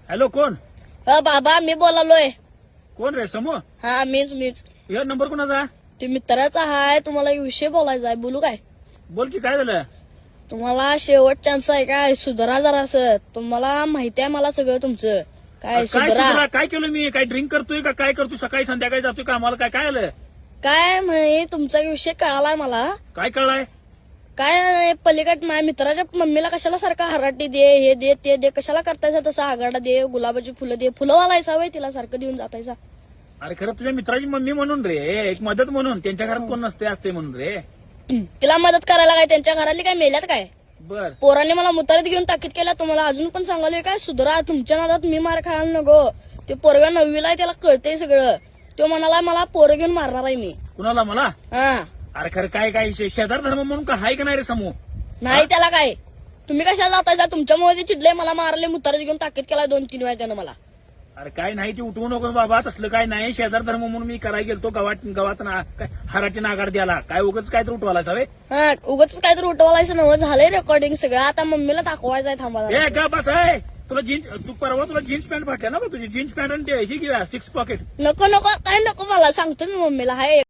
Hello, कोण बाबा मी बोलालोय. कोण रे? समूह हा मीच या नंबर कोणाचा? ते मित्राचा हाय. तुम्हाला एक विषय बोलायचा आहे. बोलू काय? बोल की, काय झालं? तुम्हाला शेवट चान्स आहे काय? सुधारा जरासं. तुम्हाला माहिती आहे मला सगळं तुमचं. काय काय सुधारा? सुधरा? काय केलं मी? काय ड्रिंक करतोय का? काय करतोय? सकाळी संध्याकाळी जातोय का? आम्हाला काय काय आलं? काय म्हणे तुमचा विषय कळालाय मला. काय कळलाय? काय नाही, पलीकड माझ्या मित्राच्या मम्मीला कशाला सारखा हराटी दे, हे दे ते दे, कशाला करतायसा तसं? आगाडा दे, गुलाबाची फुलं दे, फुलं वालायचा वय तिला सारखं देऊन जातायसा. अरे खरं तुझ्या मित्राची मम्मी म्हणून रे, एक मदत म्हणून. त्यांच्या घरात कोण नसते असते म्हणून रे. तिला मदत करायला काय त्यांच्या घरातली काय मेल्यात काय? बर. पोरांनी मला मुतारीत घेऊन ताकीद केला. तुम्हाला अजून पण सांगालोय काय? सुधरा. तुमच्या नादात मी मार खायला नको. ते पोरगा 9वीला आहे, त्याला कळतंय सगळं. तो म्हणाला मला पोरं घेऊन मारणार आहे मी. कुणाला? मला? हा अरे खरं काय काय शेजार धर्म म्हणून का हाय का नाही रे समूह? नाही त्याला काय. तुम्ही कशाला जातायचा? तुमच्यामुळे ते चिडले, मला मारले, मुतारीत घेऊन ताकीद केला 2-3 वेळा त्यानं मला. अरे काय नाही, ते उठवू नको बाबा. तसलं काय नाही. शेजार धर्म म्हणून मी करायला गेलतो गावात काय हराची नागाड द्याला. काय उगाच काय तर उठवायला हवे. हा उगाच काहीतरी उठवायचं नवं. झालंय रेकॉर्डिंग सगळं. आता मम्मीला दाखवायचंय. थांबा ए का बस आहे. तुला जीन्स, तू परवा तुला जीन्स पॅन्ट फाटल्या ना बा तुझी? जीन्स पॅन्ट आणि 6 पॉकेट. नको काय नको मला. सांगतो मी मम्मीला. हाय